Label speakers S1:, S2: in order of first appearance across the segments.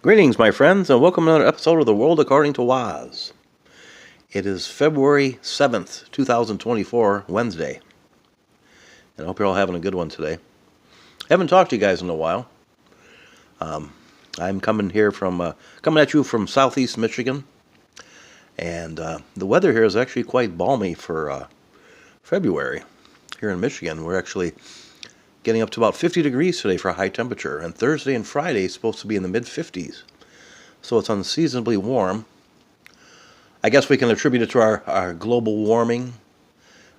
S1: Greetings, my friends, and welcome to another episode of The World According to Waz. It is February 7th, 2024, Wednesday. And I hope you're all having a good one today. I haven't talked to you guys in a while. I'm coming at you from southeast Michigan. And the weather here is actually quite balmy for February. Here in Michigan, we're actually getting up to about 50 degrees today for a high temperature. And Thursday and Friday is supposed to be in the mid-50s. So it's unseasonably warm. I guess we can attribute it to our global warming,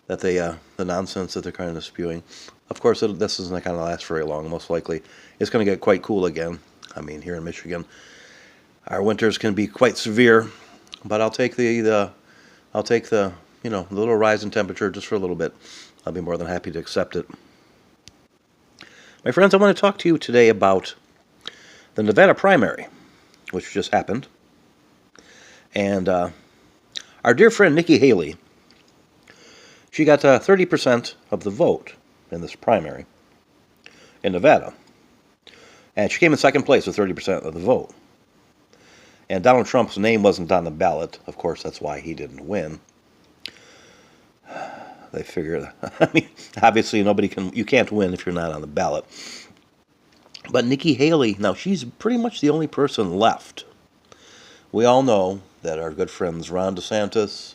S1: that the nonsense that they're kind of spewing. Of course, this isn't going to last very long. Most likely, it's going to get quite cool again. I mean, here in Michigan, our winters can be quite severe, but I'll take the little rise in temperature just for a little bit. I'll be more than happy to accept it. My friends, I want to talk to you today about the Nevada primary, which just happened. And our dear friend Nikki Haley, she got 30% of the vote in this primary in Nevada. And she came in second place with 30% of the vote. And Donald Trump's name wasn't on the ballot. Of course, that's why he didn't win. They figure, obviously you can't win if you're not on the ballot. But Nikki Haley, now she's pretty much the only person left. We all know that our good friends Ron DeSantis,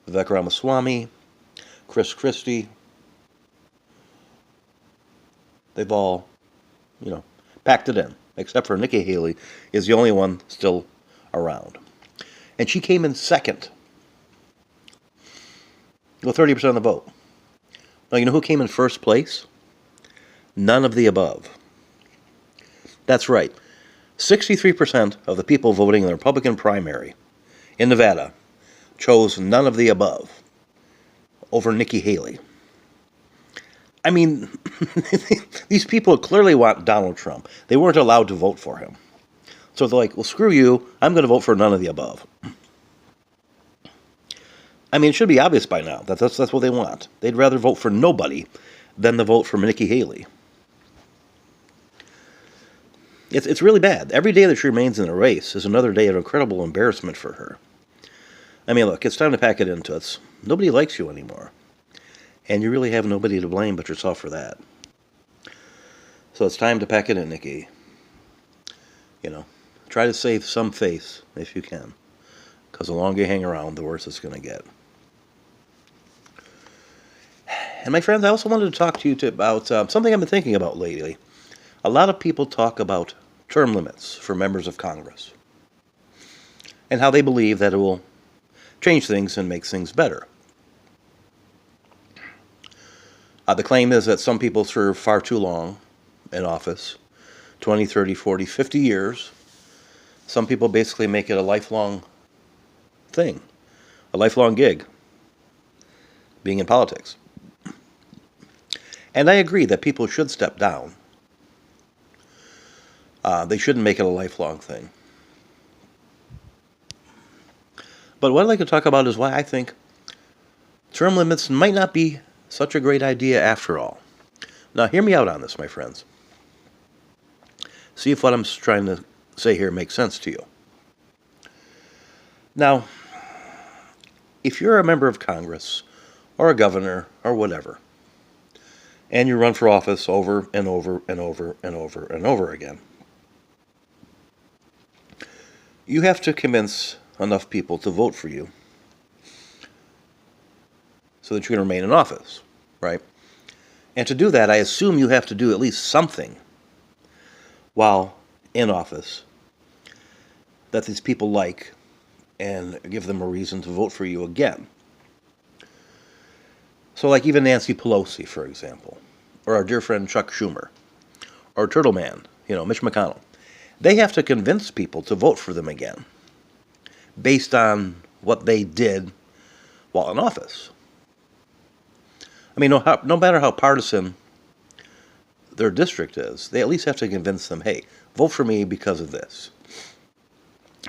S1: Vivek Ramaswamy, Chris Christie, they've all, packed it in, except for Nikki Haley is the only one still around. And she came in second with 30% of the vote. Now, you know who came in first place? None of the above. That's right. 63% of the people voting in the Republican primary in Nevada chose none of the above over Nikki Haley. I mean, these people clearly want Donald Trump. They weren't allowed to vote for him. So they're like, well, screw you. I'm going to vote for none of the above. I mean, it should be obvious by now that that's what they want. They'd rather vote for nobody than to vote for Nikki Haley. It's really bad. Every day that she remains in the race is another day of incredible embarrassment for her. I mean, look, it's time to pack it into it. Nobody likes you anymore. And you really have nobody to blame but yourself for that. So it's time to pack it in, Nikki. Try to save some face if you can. Because the longer you hang around, the worse it's going to get. And my friends, I also wanted to talk to you about something I've been thinking about lately. A lot of people talk about term limits for members of Congress and how they believe that it will change things and make things better. The claim is that some people serve far too long in office, 20, 30, 40, 50 years. Some people basically make it a lifelong thing, a lifelong gig, being in politics. And I agree that people should step down. They shouldn't make it a lifelong thing. But what I'd like to talk about is why I think term limits might not be such a great idea after all. Now, hear me out on this, my friends. See if what I'm trying to say here makes sense to you. Now, if you're a member of Congress or a governor or whatever, and you run for office over and over and over and over and over again, you have to convince enough people to vote for you so that you can remain in office, right? And to do that, I assume you have to do at least something while in office that these people like and give them a reason to vote for you again. So like even Nancy Pelosi, for example, or our dear friend Chuck Schumer, or Turtle Man, Mitch McConnell. They have to convince people to vote for them again based on what they did while in office. I mean, no matter how partisan their district is, they at least have to convince them, hey, vote for me because of this.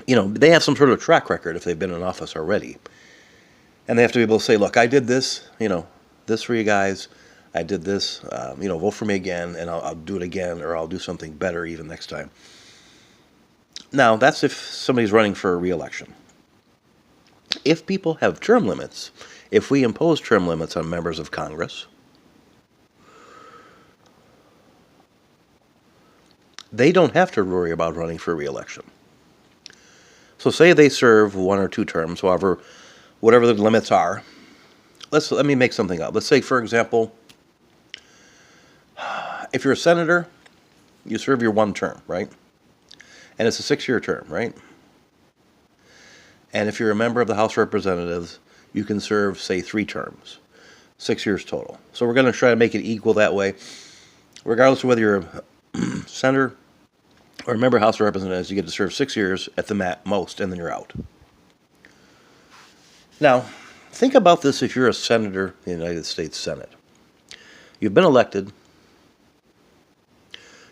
S1: They have some sort of track record if they've been in office already. And they have to be able to say, look, I did this, this for you guys. I did this, vote for me again, and I'll do it again, or I'll do something better even next time. Now, that's if somebody's running for a re-election. If people have term limits, if we impose term limits on members of Congress, they don't have to worry about running for re-election. So say they serve 1 or 2 terms, whatever the limits are. Let me make something up. Let's say, for example, if you're a senator, you serve your 1 term, right? And it's a 6-year term, right? And if you're a member of the House of Representatives, you can serve, say, 3 terms, 6 years total. So we're going to try to make it equal that way. Regardless of whether you're a senator or a member of the House of Representatives, you get to serve 6 years at the most, and then you're out. Now, think about this if you're a senator in the United States Senate. You've been elected,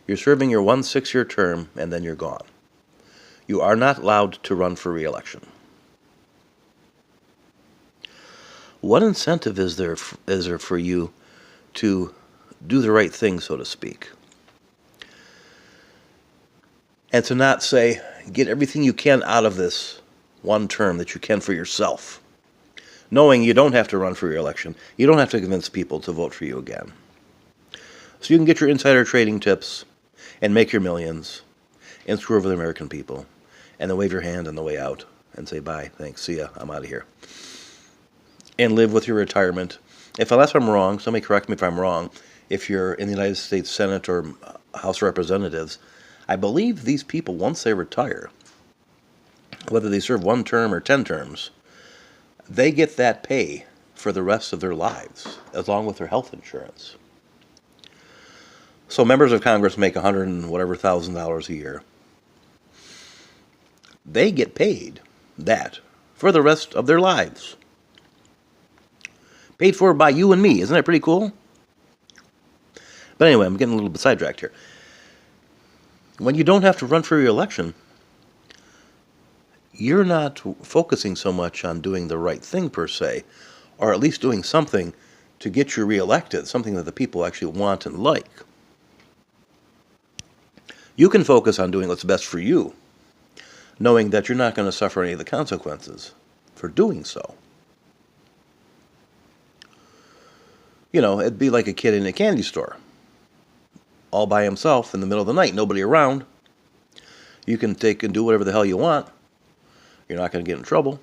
S1: you're serving your 1 6-year term, and then you're gone. You are not allowed to run for re-election. What incentive is there for you to do the right thing, so to speak? And to not say, get everything you can out of this 1 term that you can for yourself, knowing you don't have to run for re-election. You don't have to convince people to vote for you again. So you can get your insider trading tips and make your millions and screw over the American people and then wave your hand on the way out and say, bye, thanks, see ya, I'm out of here. And live with your retirement. Unless I'm wrong, somebody correct me if I'm wrong, if you're in the United States Senate or House of Representatives, I believe these people, once they retire, whether they serve 1 term or 10 terms, they get that pay for the rest of their lives, along with their health insurance. So members of Congress make $100 and whatever thousand a year. They get paid that for the rest of their lives. Paid for by you and me. Isn't that pretty cool? But anyway, I'm getting a little bit sidetracked here. When you don't have to run for re-election, you're not focusing so much on doing the right thing per se, or at least doing something to get you reelected, something that the people actually want and like. You can focus on doing what's best for you, knowing that you're not going to suffer any of the consequences for doing so. You know, it'd be like a kid in a candy store, all by himself in the middle of the night, nobody around. You can take and do whatever the hell you want. You're not going to get in trouble.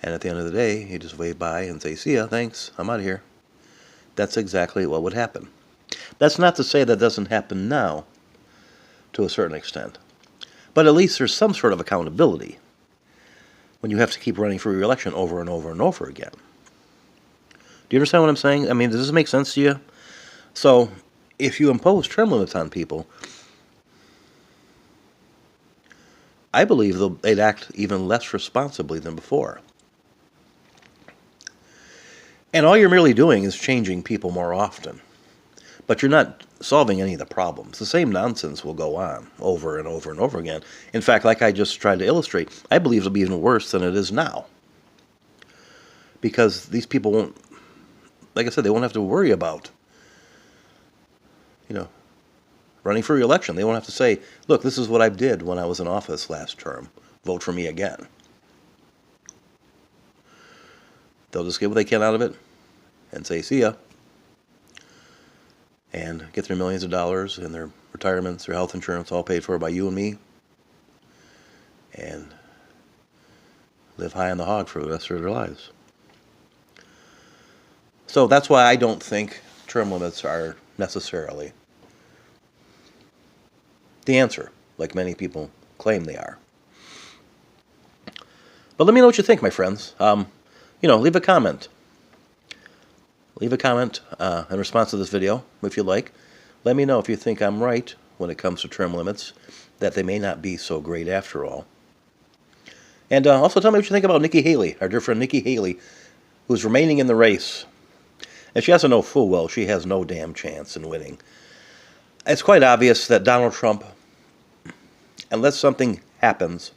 S1: And at the end of the day, you just wave by and say, see ya, thanks, I'm out of here. That's exactly what would happen. That's not to say that doesn't happen now, to a certain extent. But at least there's some sort of accountability when you have to keep running for re-election over and over and over again. Do you understand what I'm saying? I mean, does this make sense to you? So, if you impose term limits on people, I believe they'd act even less responsibly than before. And all you're merely doing is changing people more often. But you're not solving any of the problems. The same nonsense will go on over and over and over again. In fact, like I just tried to illustrate, I believe it'll be even worse than it is now. Because these people won't, like I said, they won't have to worry about, running for re-election. They won't have to say, look, this is what I did when I was in office last term. Vote for me again. They'll just get what they can out of it and say, see ya. And get their millions of dollars and their retirements, their health insurance, all paid for by you and me. And live high on the hog for the rest of their lives. So that's why I don't think term limits are necessarily the answer, like many people claim they are. But let me know what you think, my friends. Leave a comment. Leave a comment in response to this video, if you like. Let me know if you think I'm right when it comes to term limits, that they may not be so great after all. And also tell me what you think about Nikki Haley, our dear friend Nikki Haley, who's remaining in the race. And she has to know full well she has no damn chance in winning. It's quite obvious that Donald Trump, unless something happens,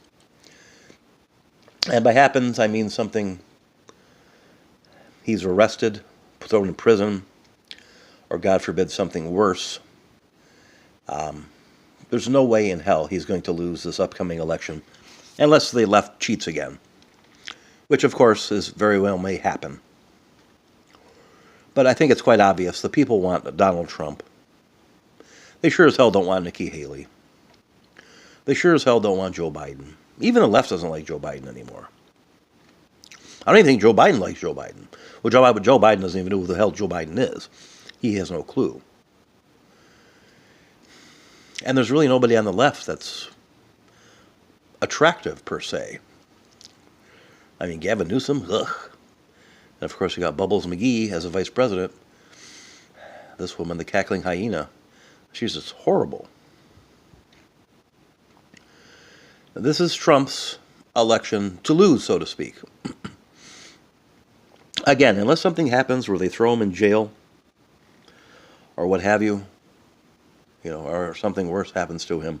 S1: and by happens I mean something, he's arrested, thrown in prison, or God forbid something worse, There's no way in hell he's going to lose this upcoming election unless the left cheats again, which of course is very well may happen. But I think it's quite obvious the people want Donald Trump. They sure as hell don't want Nikki Haley. They sure as hell don't want Joe Biden. Even the left doesn't like Joe Biden anymore. I don't even think Joe Biden likes Joe Biden. Well, Joe Biden doesn't even know who the hell Joe Biden is. He has no clue. And there's really nobody on the left that's attractive, per se. I mean, Gavin Newsom, ugh. And of course, you got Bubbles McGee as a vice president. This woman, the cackling hyena, she's just horrible. This is Trump's election to lose, so to speak. Again, unless something happens where they throw him in jail or what have you, or something worse happens to him,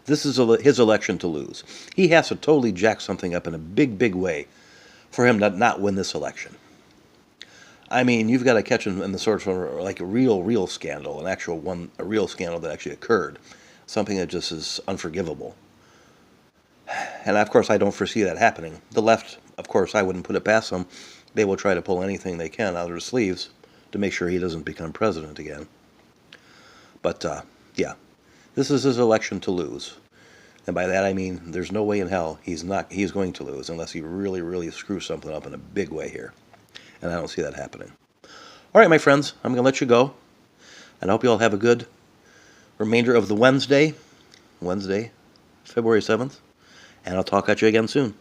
S1: this is his election to lose. He has to totally jack something up in a big, big way for him to not win this election. I mean, you've got to catch him in the sort of like a real scandal, a real scandal that actually occurred, something that just is unforgivable. And of course, I don't foresee that happening. The left, of course, I wouldn't put it past them. They will try to pull anything they can out of their sleeves to make sure he doesn't become president again. But, yeah, this is his election to lose. And by that I mean there's no way in hell he's going to lose unless he really, really screws something up in a big way here. And I don't see that happening. All right, my friends, I'm going to let you go. And I hope you all have a good remainder of the Wednesday, February 7th. And I'll talk at you again soon.